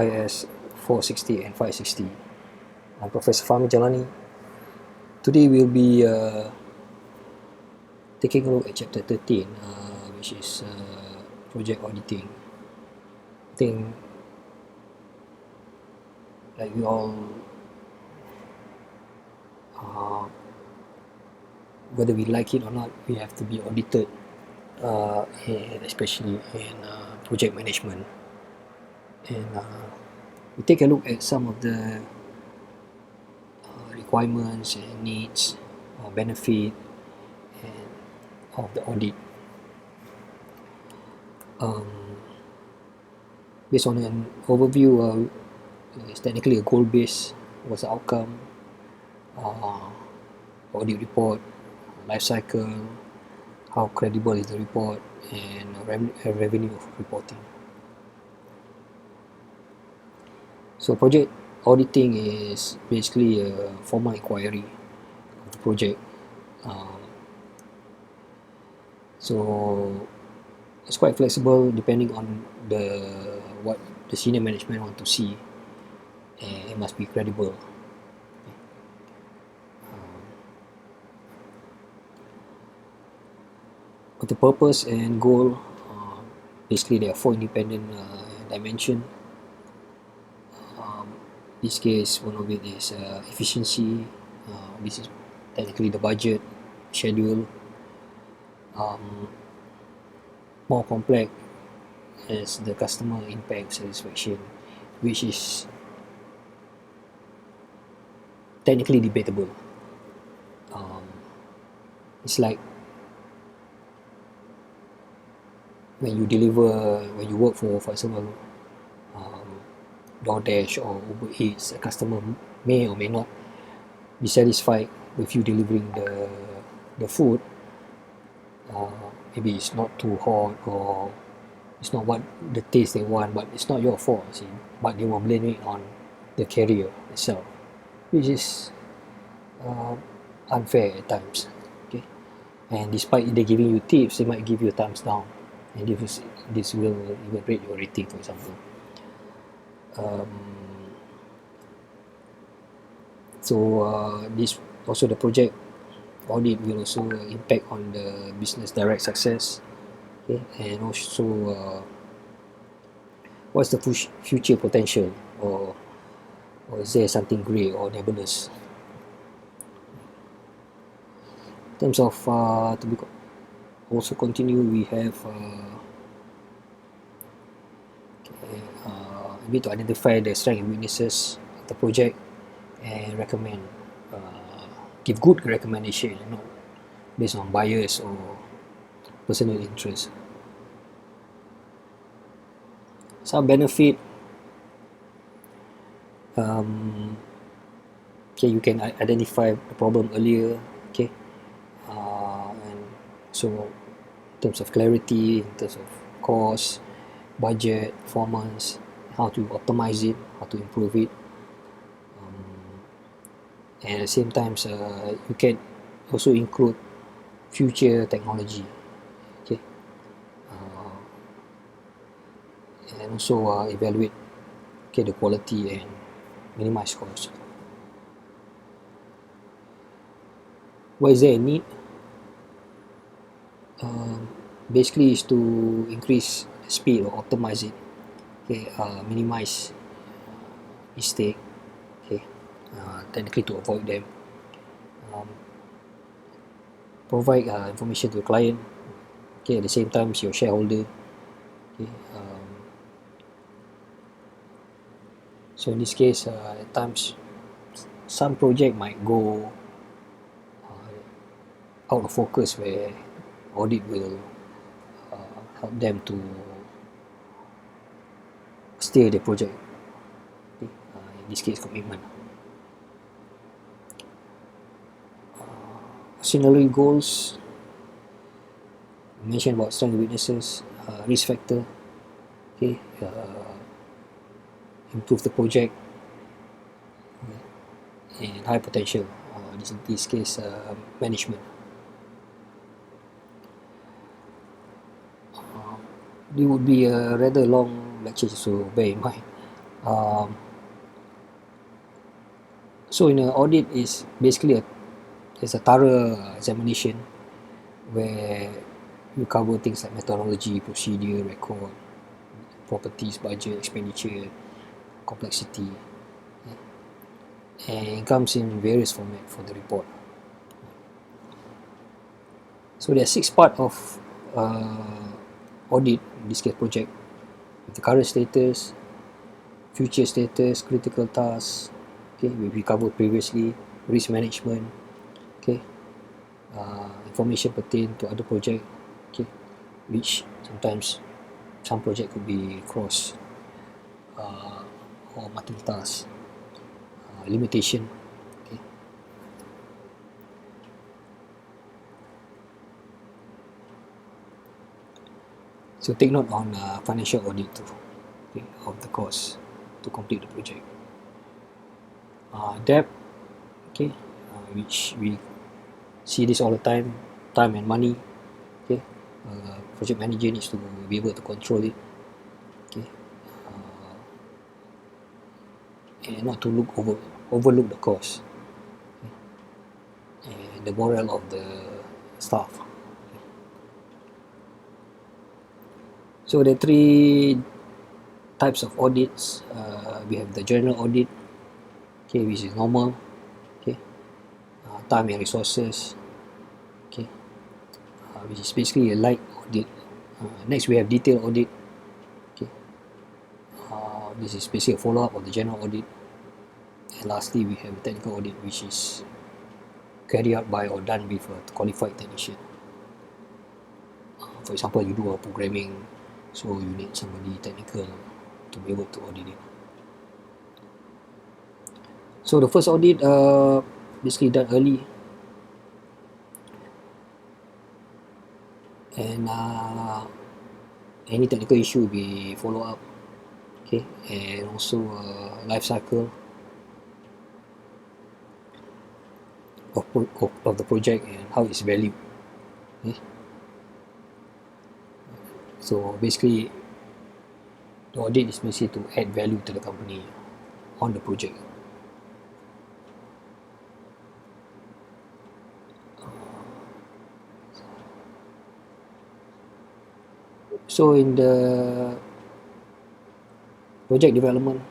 IS460 and 560. I'm Professor Fahmi Jalani. Today we'll be taking a look at chapter 13, which is project auditing. I think, like we all, whether we like it or not, we have to be audited, and especially in project management. And we take a look at some of the requirements and needs or benefit and of the audit. Based on an overview, it's technically a goal-based. What's the outcome? Audit report, life cycle, how credible is the report, and revenue reporting. So project auditing is basically a formal inquiry of the project. So it's quite flexible depending on what the senior management want to see, and it must be credible. But the purpose and goal, basically there are 4 independent dimensions. In this case, one of it is efficiency. This is technically the budget, schedule. More complex is the customer impact satisfaction, which is technically debatable. It's like when you work for example, DoorDash or Uber Eats, a customer may or may not be satisfied with you delivering the food. Maybe it's not too hot, or it's not what the taste they want, but it's not your fault, see. But they will blame it on the carrier itself, which is unfair at times. Okay, and despite they giving you tips, they might give you a thumbs down, and this will even rate your rating, for example. This also, the project audit will also impact on the business direct success. Okay, and also what's the future potential, or is there something grey or nebulous. In terms of to be also continue, we have we need to identify the strengths and weaknesses of the project and recommend, give good recommendation, not based on bias or personal interest. Some benefit, okay, you can identify the problem earlier. Okay, and so in terms of clarity, in terms of cost, budget, performance, how to optimize it, how to improve it. And at the same time, you can also include future technology. Okay, and also evaluate, okay, the quality and minimize cost. Why is there a need? Basically is to increase speed or optimize it. Okay, minimize mistake. Okay, technically to avoid them. Provide information to the client. Okay, at the same time, your shareholder. Okay, so in this case, at times, some project might go out of focus, where audit will help them to steer the project. Okay, in this case, commitment. Auxiliary goals, mention about strengths and weaknesses, risk factor. Okay, improve the project, and high potential. In this case, management. It would be a rather long lecture, so bear in mind. Um, so in an audit is basically it's a thorough examination where you cover things like methodology, procedure, record, properties, budget, expenditure, complexity, and it comes in various format for the report. So there are 6 parts of audit, in this case project, with the current status, future status, critical tasks, okay, which we covered previously, risk management, okay, information pertain to other project, okay, which sometimes some project could be cross or multiple tasks, limitation, okay. So take note on financial audit too, okay, of the cost to complete the project. Debt, okay, which we see this all the time and money, okay. Project manager needs to be able to control it, okay, and not to overlook the cost, okay, and the morale of the staff. So the 3 types of audits, we have the general audit, okay, which is normal, okay, time and resources, okay, which is basically a light audit. Next we have detailed audit, okay, this is basically a follow-up of the general audit. And lastly we have technical audit, which is carried out by or done with a qualified technician. For example, you do a programming, so you need somebody technical to be able to audit it. So the first audit basically done early, and any technical issue will be follow up, okay, and also life cycle of the project and how it's valued, okay. So basically the audit is basically to add value to the company on the project. So in the project development,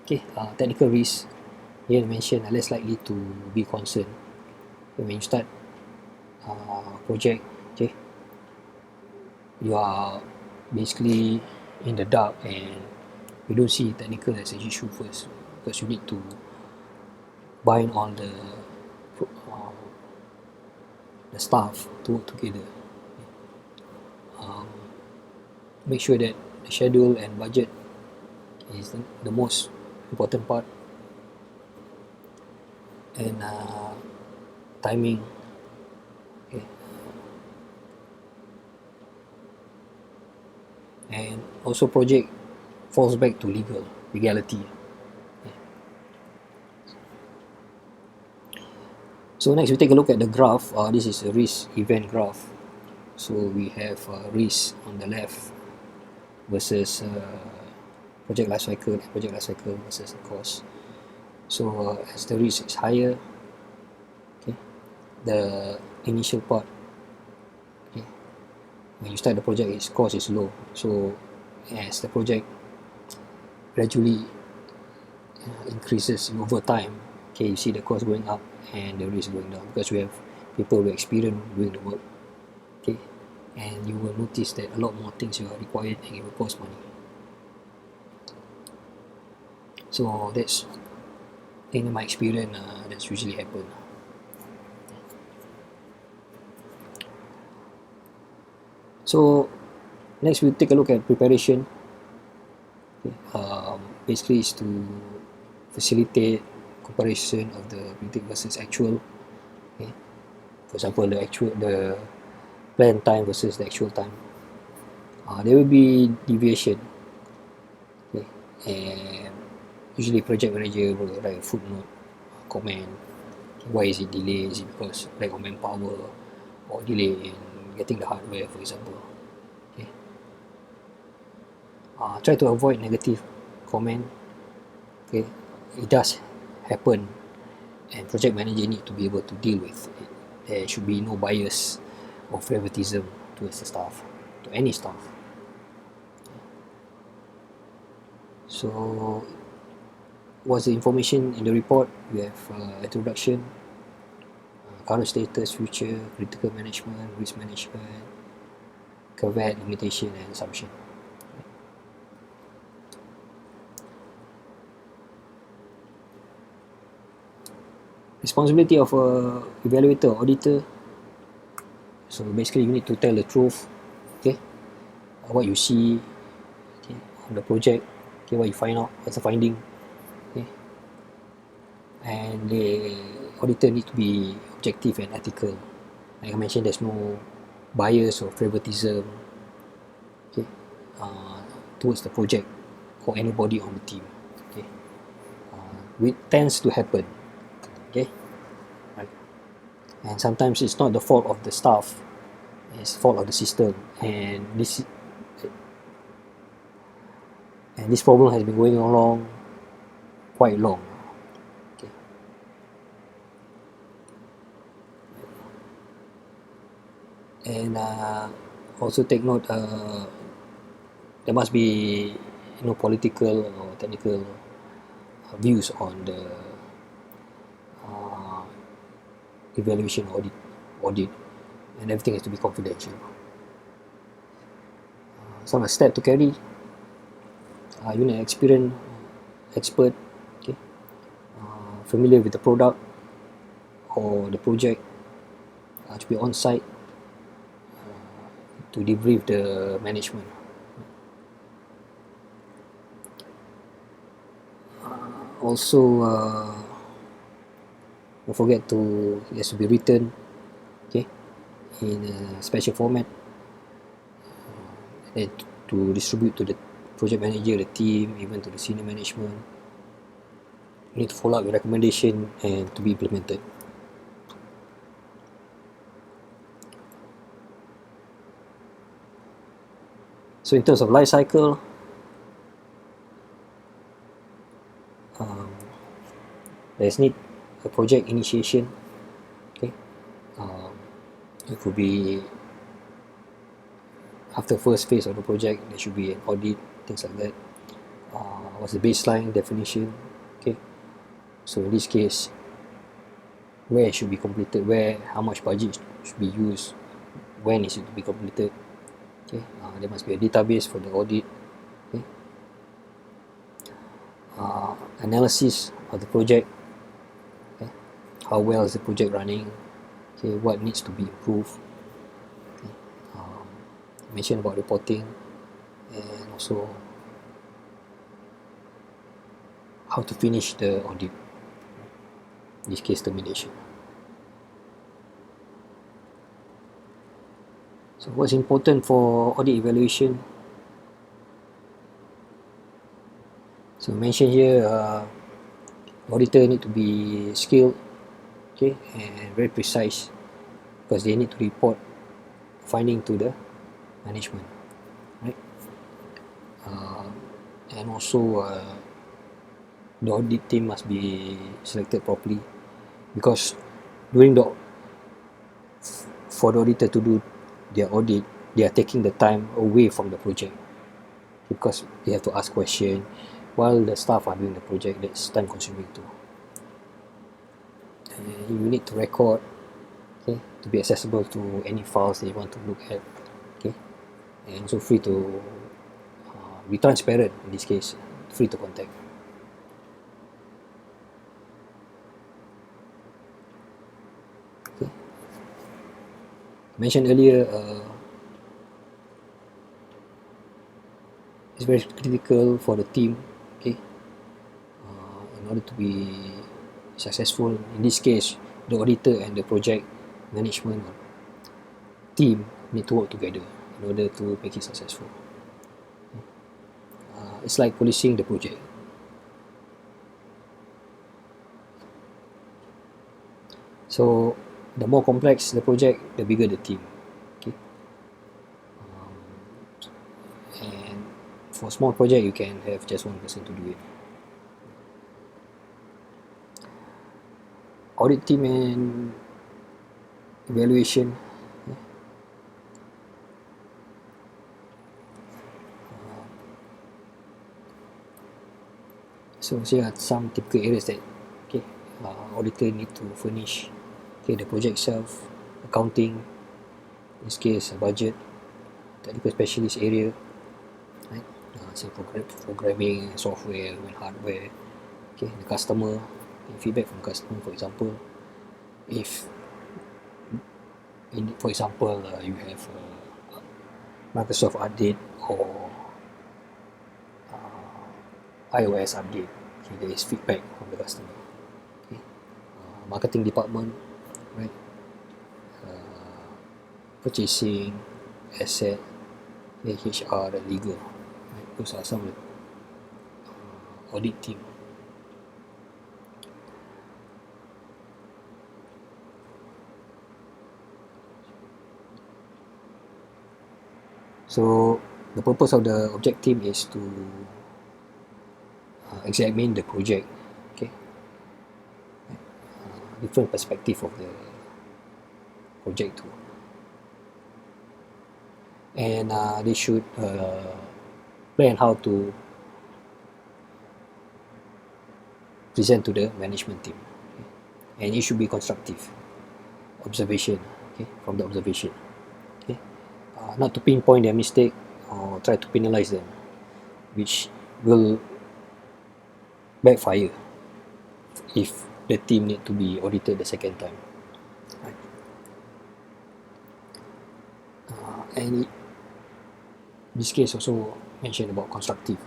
okay, technical risk here mentioned are less likely to be concerned when you start project, okay. You are basically in the dark and you don't see technical as an issue first, because you need to bind all the staff to work together. Make sure that the schedule and budget is the most important part, and timing, okay, and also project falls back to legality. Okay. So next we take a look at the graph. This is a risk event graph. So we have risk on the left versus project life cycle, and project life cycle versus the cost. So as the risk is higher, okay, the initial part, okay, when you start the project, its cost is low. So as the project gradually increases over time, okay, you see the cost going up and the risk going down, because we have people who experience doing the work, okay, and you will notice that a lot more things are required and it will cost money. So that's, in my experience, that's usually happen. So next we take a look at preparation. Okay. Basically is to facilitate comparison of the predicted versus actual. Okay. For example, the planned time versus the actual time. There will be deviation. Okay. And usually project manager will write a footnote, comment. Okay, why is it delayed? Is it because lack of manpower or delay in getting the hardware, for example? Okay. Try to avoid negative comment, Okay, it does happen, and project manager need to be able to deal with it. There should be no bias or favoritism towards the staff, to any staff. So, what's the information in the report? We have introduction, current status, future, critical management, risk management, caveat, limitation, and assumption. Responsibility of a evaluator or auditor. So basically, you need to tell the truth, okay, what you see, okay, on the project, okay, what you find out, what's the finding, okay, and the auditor need to be objective and ethical. Like I mentioned, there's no bias or favoritism, okay, towards the project or anybody on the team, okay. Which tends to happen, okay, right. And sometimes it's not the fault of the staff, it's fault of the system, and this problem has been going along quite long. Okay. And also take note, there must be political or technical views on the uh, evaluation audit, and everything has to be confidential. Some step to carry. You need an experienced expert, okay, familiar with the product or the project, to be on site to debrief the management. Also, don't forget it has to be written, okay, in a special format, and to distribute to the project manager, the team, even to the senior management. You need to follow up your recommendation and to be implemented. So in terms of life cycle, there's need a project initiation, okay. It could be after first phase of the project, there should be an audit, things like that. What's the baseline definition, okay. So in this case, where it should be completed, how much budget should be used, when is it to be completed, okay. There must be a database for the audit, okay. Analysis of the project, okay. How well is the project running, okay, what needs to be improved, okay. Mention about reporting, and also how to finish the audit, in this case termination. So what's important for audit evaluation? So mention here, auditor need to be skilled, okay, and very precise, because they need to report finding to the management, right? And also the audit team must be selected properly, because for the auditor to do their audit, they are taking the time away from the project, because they have to ask questions while the staff are doing the project. That's time consuming too. And you need to record, okay, to be accessible to any files that you want to look at, okay, and also free to be transparent in this case, free to contact. Okay. Mentioned earlier, it's very critical for the team, okay, in order to be successful. In this case, the auditor and the project management team need to work together in order to make it successful. It's like policing the project. So the more complex the project, the bigger the team, okay. And for small project, you can have just one person to do it. audit team and evaluation. So here are some typical areas that auditor need to furnish. The project itself, accounting, in this case budget, technical specialist area, right? Say programming, software and hardware. The customer, feedback from customer, for example, if for example you have Microsoft update or iOS update, there is feedback from the customer. Marketing department, right? Purchasing, asset, HR and legal, right? Those are some of the audit team. So the purpose of the object team is to examine the project, different perspective of the project too, and they should plan how to present to the management team, and it should be constructive observation, from the observation, not to pinpoint their mistake or try to penalize them, which will backfire if the team need to be audited the second time, right? And this case also mentioned about constructive.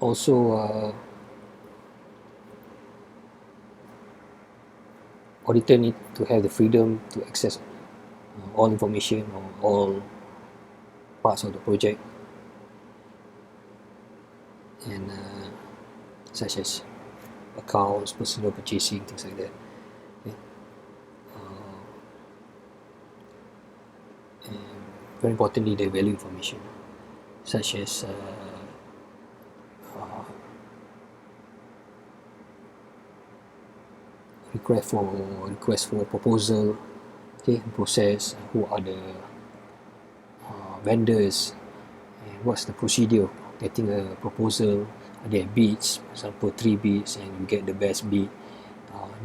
Also, auditor need to have the freedom to access all information or all parts of the project, and such as accounts, personal purchasing, things like that. And very importantly, the value information, such as request for proposal, process, who are the vendors, and what's the procedure of getting a proposal. Are there bids, for example 3 bids and you get the best bid,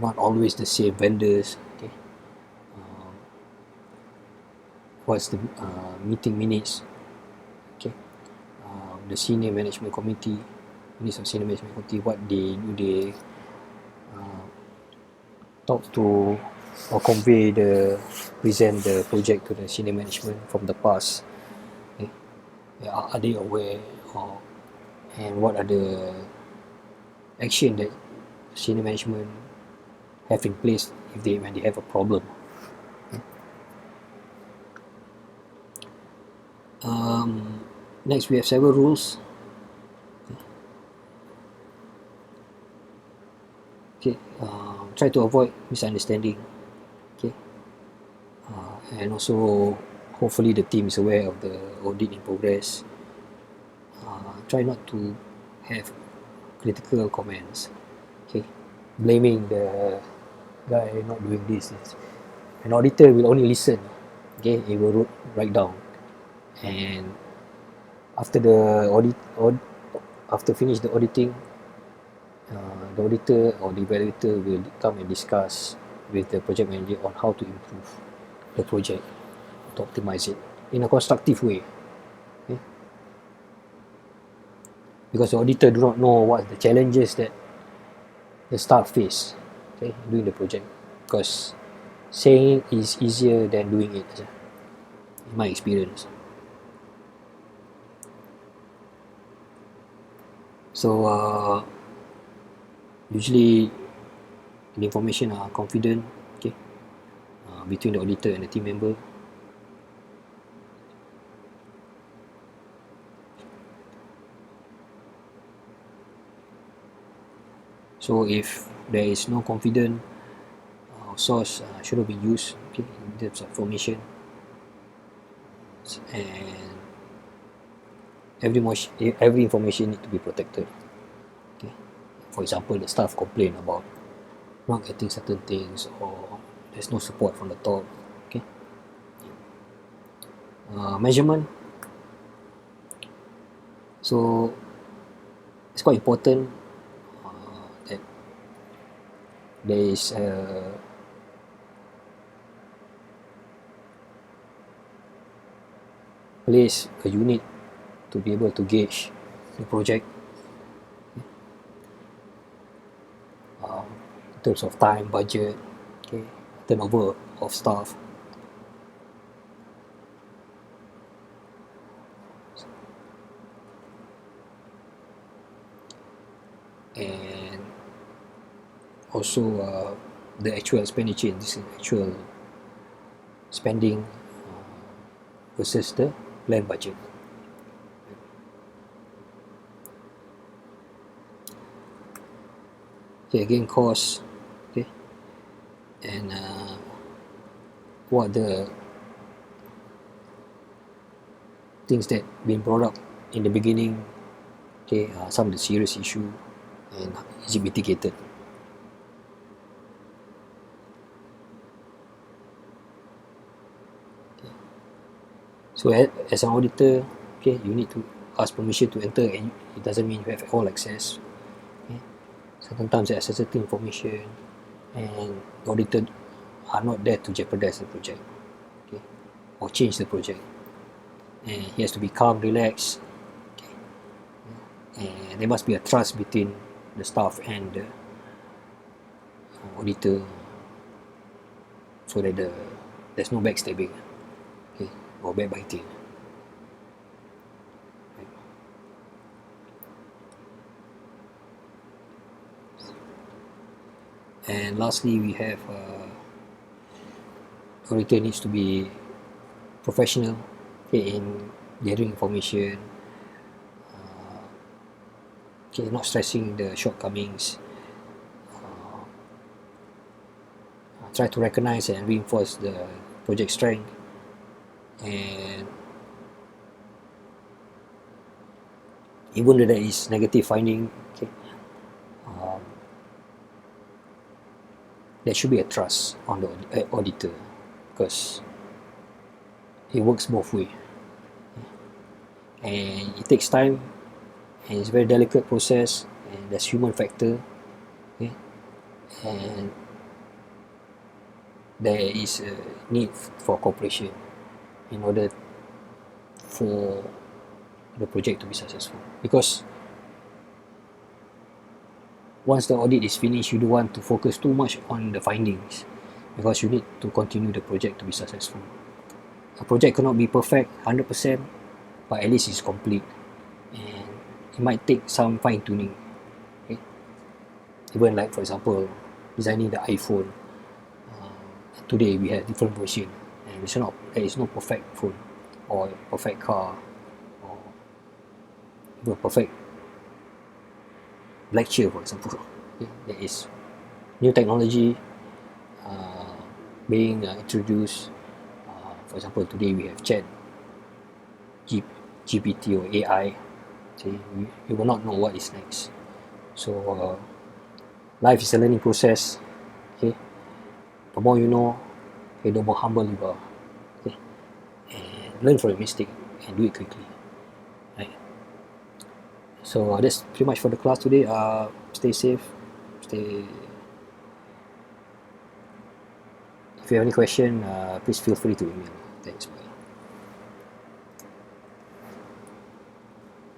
not always the same vendors. What's the meeting minutes, the senior management committee, minutes of senior management committee, what they talk to or present the project to the senior management from the past. Are they aware of, and what are the action that senior management have in place when they have a problem. Next, we have several rules. Try to avoid misunderstanding. And also, hopefully, the team is aware of the audit in progress. Try not to have critical comments. Blaming the guy not doing this. An auditor will only listen. He will write down, and after after finish the auditing, the auditor or the evaluator will come and discuss with the project manager on how to improve the project, to optimize it in a constructive way. Because the auditor do not know what the challenges that the staff face doing the project, because saying is easier than doing it, in my experience. So usually the information are confident, between the auditor and the team member. So if there is no confident source, shouldn't be used, in terms of information. And every information need to be protected. Okay. For example, the staff complain about not getting certain things, or there's no support from the top. Okay. Measurement. So it's quite important that there is a place, a unit to be able to gauge the project in terms of time, budget, okay, turnover of staff. And also the actual expenditure, this is actual spending versus the planned budget. Okay, again, cost, okay, and what the things that been brought up in the beginning, okay, some of the serious issue, and is it mitigated. So as an auditor, okay, you need to ask permission to enter, and it doesn't mean you have all access. Okay. Sometimes there are sensitive information, and the auditor are not there to jeopardize the project, okay, or change the project. And he has to be calm, relaxed, okay. And there must be a trust between the staff and the auditor, so that there's no backstabbing, okay, or backbiting. Right. And lastly, we have auditor needs to be professional, okay, in gathering information, okay, not stressing the shortcomings, try to recognize and reinforce the project strength, and even though there is negative finding, okay, there should be a trust on the auditor, because it works both ways, and it takes time, and it's a very delicate process, and there's human factor, okay, and there is a need for cooperation in order for the project to be successful. Because once the audit is finished, you don't want to focus too much on the findings, because you need to continue the project to be successful. A project cannot be perfect 100%, but at least it's complete, and it might take some fine tuning, okay? Even like, for example, designing the iPhone, today we have different version, and there is no perfect phone, or perfect car, or even perfect lecture, for example. Okay? There is new technology being introduced. For example, today we have chat GPT or AI. Okay? You will not know what is next. So life is a learning process. Okay? The more you know, okay, the more humble you are. Okay? And learn from your mistake and do it quickly. Right? So that's pretty much for the class today. Stay safe. If you have any question, please feel free to email. Thanks. Bye.